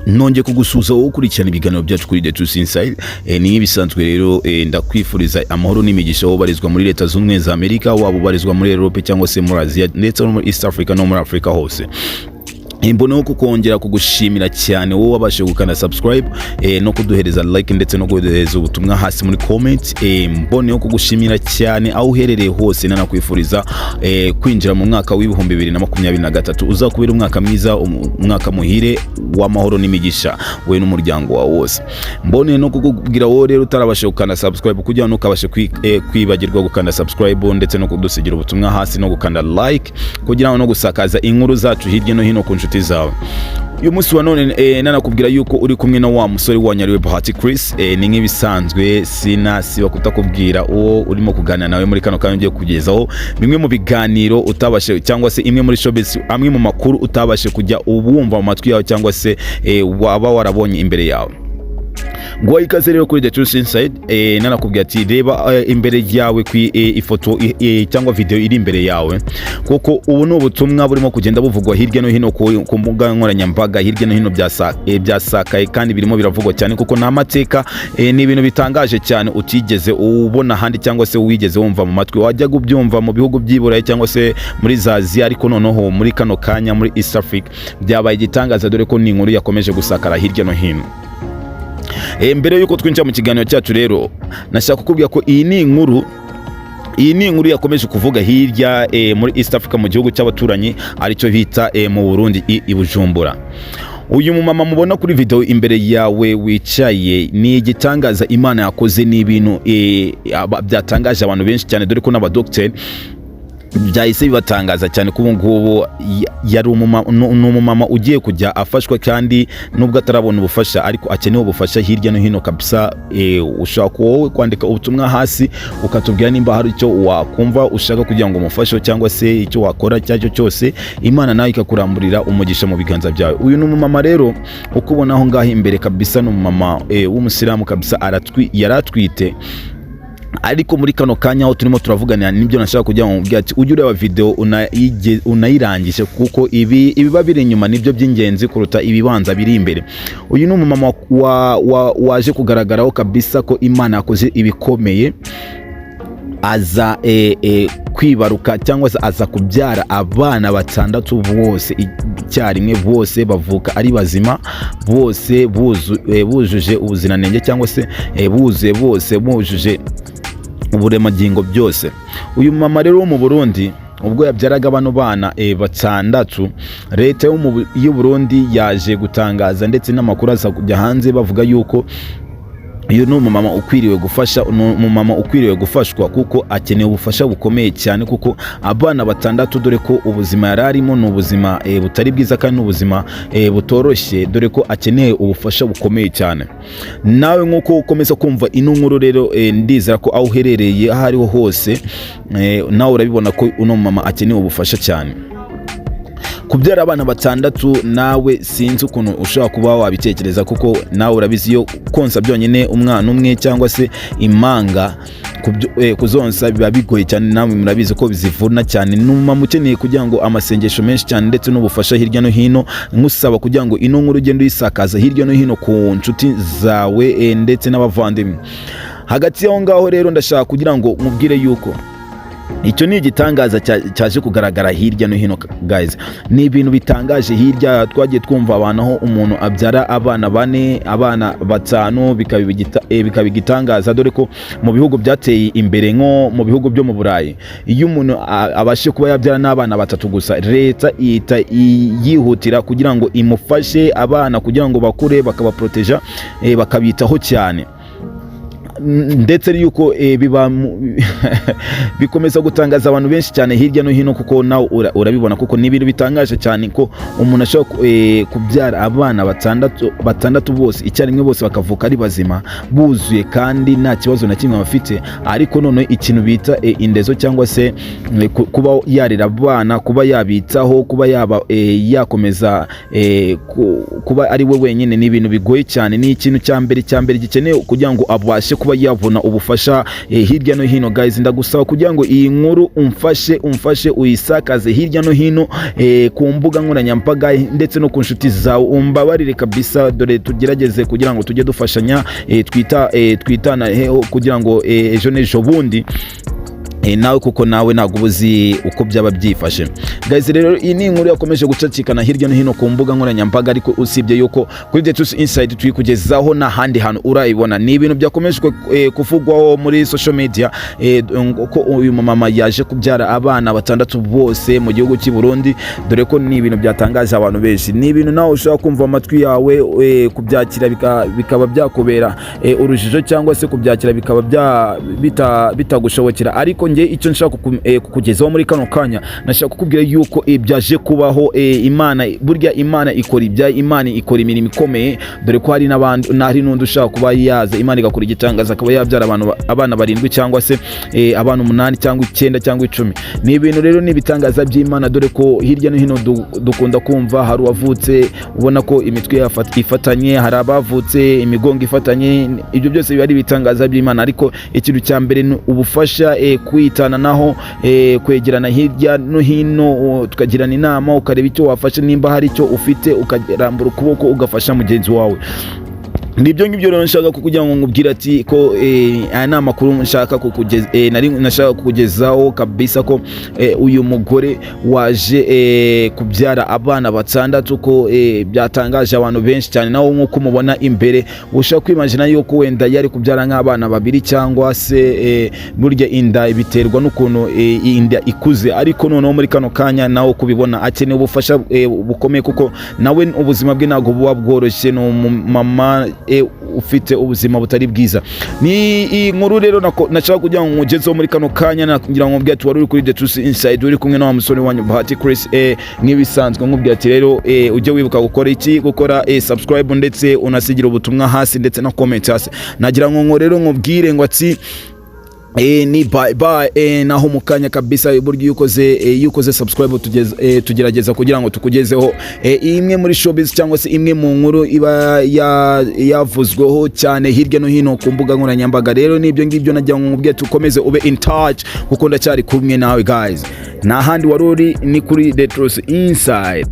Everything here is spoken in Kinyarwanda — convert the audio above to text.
nonje kugusuza wowe ukurikirana ibiganiro byacu kuri The Truth Inside. Ni ibisanzwe rero ndakwifuriza amahoro n'imigisha wo barizwa muri leta z'ubumwe za Amerika, waba barizwa muri Europe cyangwa se muri Asia ndetse no muri East Africa no muri Africa hose. Mboneho kukongera kugushimira cyane wowe wabashe gukanda subscribe no kuduhereza like ndetse no kuduhereza ubutumwa hasi muri comment. Mboneho kugushimira cyane aho uherereye hose, nanakwifuriza kwinjira mu mwaka w'ibihumbi 2023 uzakubera umwaka mwiza, umwaka muhire w'amahoro n'imigisha we n'umuryango wawe wose. Mbone no kukubwira wowe rero utarabashe gukanda subscribe kugira ngo ukabashe kwibagirwa gukanda subscribe ndetse no kudusigira ubutumwa hasi no gukanda like kugira ngo no gusakaza inkuru zacu hirya no hino ku nshuti zawe. Uyu munsi wa none nanakubwira yuko uri kumwe na wa musore wanyariwe Bahati Chris. Ni nk'ibisanzwe sinasiba kutakubwira uwo urimo kuganira nawe muri kano kanya ugiye kugezaho bimwe mu biganiro utabashe cyangwa se imwe muri showbiz, amwe mu makuru utabashe kujya ubumva mu matwi yawe cyangwa se waba warabonye imbere yawe. Ngo ikaze rero kuri The Truth Inside. Nanakubwira ati reba imbere yawe ku ifoto cyangwa video iri imbere yawe, kuko ubu no butumwa burimo kugenda buvugwa hirya no hino ku mbuga nkoranyambaga hirya no hino byasakaye kandi birimo biravugwa cyane, kuko na mateka ni ibintu bitangaje cyane utigeze ubona handi cyangwa se wigeze wumva mu matwi, wajya gubyumva mu bihugu by'Iburayi cyangwa se muri Asia, ariko noneho muri kano kanya muri East Africa byabaye igitangaza, dore ko ni inkuru yakomeje gusakara hirya no hino. Mbere yuko twinjira mu kiganiro cyacu rero nashaka kukubwira ko iyi ni inkuru yakomeje kuvuga hirya muri East Africa mu gihugu cy'abaturanyi aricyo bita mu Burundi i Bujumbura. Uyu mumama mubona kuri video imbere yawe wicaye ni igitangaza Imana yakoze, ni ibintu byatangaje abantu benshi cyane, dore ko n'abadoctor byahise bibatangaza cyane ko ubungubu yari umumama ugiye kujya afashwa, kandi nubwo atarabona ubufasha ariko akeneye ubufasha hirya no hino kabisa. Ushaka wowe kwandika ubutumwa hasi ukatubwira nimba hari icyo wakumva ushaka kugira ngo umufashe cyangwa se icyo wakora cyacyo cyose, Imana nayo ikakuramburira umugisha mu biganza byawe. Uyu ni umumama rero ukubona aho ngaho imbere kabisa, ni umumama w'umusilamu kabisa, yaratwite. Ariko muri kano kanya aho turimo turavuganira nibyo nashaka kugira ngo mbwira ati ujye ureba video unayirangije, kuko ibiba biri inyuma nibyo by'ingenzi kuruta ibibanza biri imbere. Uyu ni umumama waje kugaragaraho kabisa ko Imana yakoze ibikomeye, aza kwibaruka cyangwa se aza kubyara abana 6 bose icyarimwe, bose bavuka ari bazima, bose bujuje ubuziranenge cyangwa se buzuye, bose bujuje uburemagingo byose. Uyu mama rero wo mu Burundi ubwo yabyaraga bano bana 6, leta y'u Burundi yaje gutangaza ndetse n'amakuru aza kujya hanze bavuga yuko uyu ni umumama ukwiriwe gufasha, umumama ukwiriwe gufashwa kuko akeneye ubufasha bukomeye cyane, kuko abana 6 dore ko ubuzima yararimo ni ubuzima butari bwiza kandi n'ubuzima butoroshye, dore ko akeneye ubufasha bukomeye cyane. Nawe nkuko ukomeza kumva ino nkuru rero ndizera ko aho uherereye aho ariho hose nawe urabibona ko uno mama akeneye ubufasha cyane. Kubyara abana 6 nawe sinzi ukuntu ushaka kuba wabitekereza, kuko nawe urabizi yo konsa byonyine umwana umwe cyangwa se impanga kuzonsa biba bigoye cyane, nawe murabizi ko bizivuna cyane. Numa mukeneye kugira ngo amasengesho menshi cyane ndetse n'ubufasha hirya no hino, nkusaba kugira ngo ino nkuru ugende uyisakaza hirya no hino ku nshuti zawe ndetse n'abavandimwe. Hagati yaho ngaho rero ndashaka kugira ngo mubwire yuko icyo ni igitangaza cyaje kugaragara hirya no hino guys. Ni ibintu bitangaje hirya, twagiye twumva abantu aho umuntu abyara abana 4, abana 5 bikaba igitangaza, dore ko mu bihugu byateye imbere nko mu bihugu byo mu Burayi iyo umuntu abashe kuba yabyara n'abana 3 gusa, leta yihutira kugira ngo imufashe abana kugira ngo bakure bakabaproteja bakabitaho cyane. Ndetse yuko bikomeza gutangaza abantu benshi cyane hirya no hino, kuko nawe urabibona, kuko ni ibintu bitangaje cyane ko umuntu ashobora kubyara abana 6 bose icyarimwe, bose bakavuka ari bazima buzuye kandi nta kibazo na kimwe bafite. Ariko none ikintu bita indezo cyangwa se kuba yarira abana, kuba yabitaho, kuba yakomeza kuba ari we wenyine, ni ibintu bigoye cyane. Ni ikintu cyambere gikeneye kugira ngo abashe kuba kuba yabona ubufasha hirya no hino. Guys, ndagusaba kugira ngo iyi nkuru umfashe uyisakaze hirya no hino ku mbuga nkoranyambaga ndetse no ku nshuti zawe, umbabarire kabisa, dore tugerageze kugira ngo tujye dufashanya twitana kugira ngo ejo n'ejo bundi nawe kuko nawe ntago ubuzi uko byaba byifashe. Guys, rero iyi ni inkuru yakomeje gucacikana hirya no hino ku mbuga nkoranyambaga, ariko usibye yuko kuri The Truth Inside tuyikugezaho na handi hantu urayibona. Ni ibintu byakomejwe kuvugwaho muri social media ko uyu mama yaje kubyara abana batandatu bose mu gihugu cy'i Burundi, dore ko ni ibintu byatangaje abantu benshi. Ni ibintu nawe ushaka kumva amatwi yawe kubyakira bikaba byakubera urujijo, cyangwa se kubyakira bikaba bitagushobokera. Ariko nge icyo nshaka kukugezaho muri kano kanya, nashaka kukubwira yuko byaje kubaho. Imana burya Imana ikora ibya Imana ikora imirimo ikomeye, dore ko hari n'undi ushaka kuba yaza Imana igakora igitangaza akaba yabyara abana 7 cyangwa se abana 8 cyangwa 9 cyangwa 10. Ni ibintu rero n'ibitangaza by'Imana, dore ko hirya no hino dukunda kumva hari wavutse ubona ko imitwe ifatanye, hari abavutse imigongo ifatanye. Ibyo byose biba ari ibitangaza by'Imana, ariko ikintu cya mbere ni ubufasha, kwitana naho, kwegerana hirya no hino, tukagirana inama, ukareba icyo wafasha, nimba hari icyo ufite ukarambura ukuboko ugafasha mugenzi wawe. Nibyo ngibyo rero nshaka kukugira ngo ngubwira ati ko aya ni amakuru nshaka nashaka kukugezaho kabisa, ko uyu mugore waje kubyara abana batandatu ko byatangaje abantu benshi cyane. Naho nkuko mubona imbere ushaka kwimagina yuko wenda yari kubyara nk'abana 2 cyangwa se burya inda biterwa n'ukuntu inda ikuze, ariko noneho muri kano kanya nawe kubibona akeneye ubufasha bukomeye, kuko nawe ubuzima bwe ntago buba bworoshye. No mama ufite ubuzima butari bwiza. Ni inkuru rero nashaka kugira ngo nkugezeho muri kano kanya, nakugira ngo mbwira ati wari uri kuri The Truth Inside, uri kumwe na musore wanyu Bahati Chris. Nk'ibisanzwe nkubwira ati rero ujye wibuka gukora subscribe, ndetse unasigira ubutumwa hasi ndetse na comment hasi. Nagira ngo rero nkubwire ngo ati ni bye naho mukanya kabisa. Buryo yukoze subscribe tugerageza kugira ngo tukugezeho imwe muri showbiz cyangwa se imwe mu nkuru iba yavuzweho cyane hirya no hino ku mbuga nkoranyambaga. Rero nibyo ngibyo najya nkubwiye tukomeze ube in touch, kuko ndacyari kumwe nawe guys. Na handi waruri ni kuri The Truth Inside.